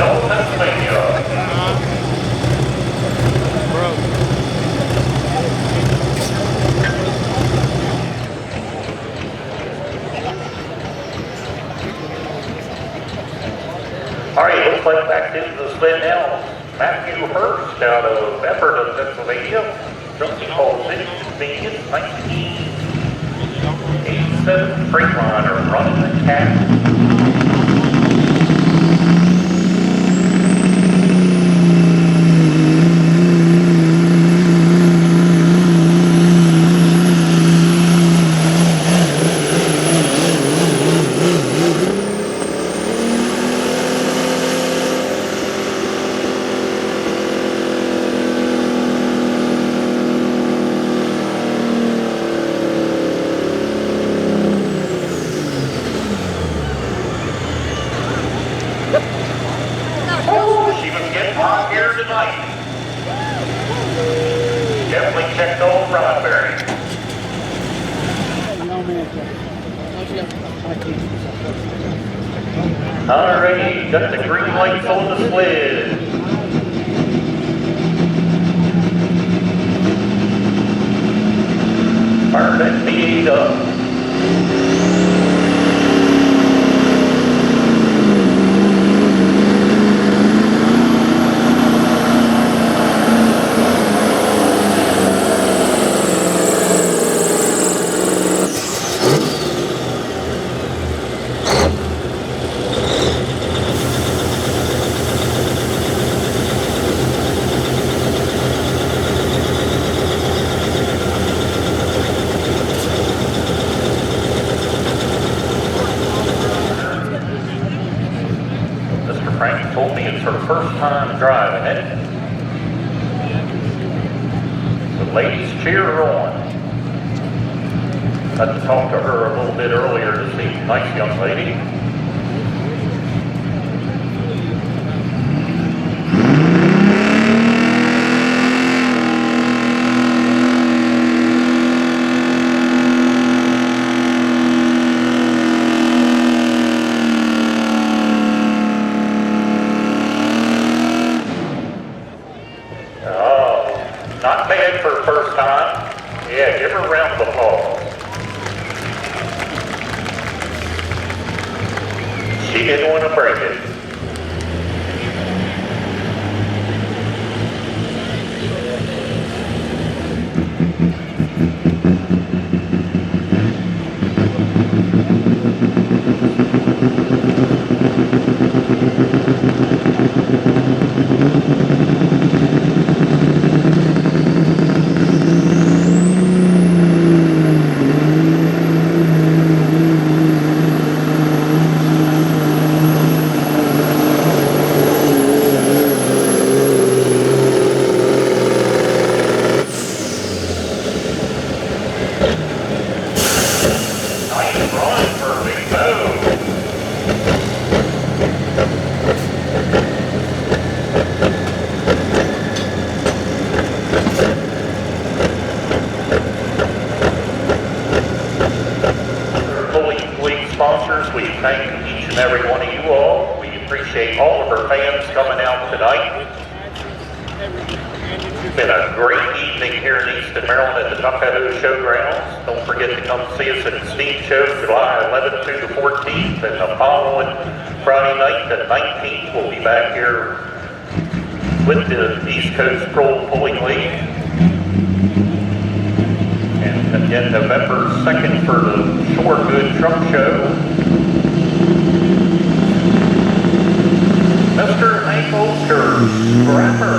Philadelphia, Pennsylvania. All right, looks like back into the sled now. Matthew Hurst out of Epperton, Pennsylvania. Junkie Hall City, Convenience, 1987 Freightliner running the cat. Definitely checked all rod bearings. Alright, got the green lights on the sled. Fire that V8 up. Frank told me it's her first time driving it. The ladies cheer her on. Got to talk to her a little bit earlier this evening. Nice young lady. Not bad for her first time. Yeah, give her a round of applause. She didn't want to break it. Sponsors, we thank each and every one of you all. We appreciate all of our fans coming out tonight. It's been a great evening here in Easton, Maryland at the Tuckahoe Showgrounds. Don't forget to come see us at the Steam Show July 11th through the 14th, and the following Friday night, the 19th, we'll be back here with the East Coast Pro Pulling League. And again, November 2nd for the Shore Good Truck Show. Mr. Hank Oster, Scrapper.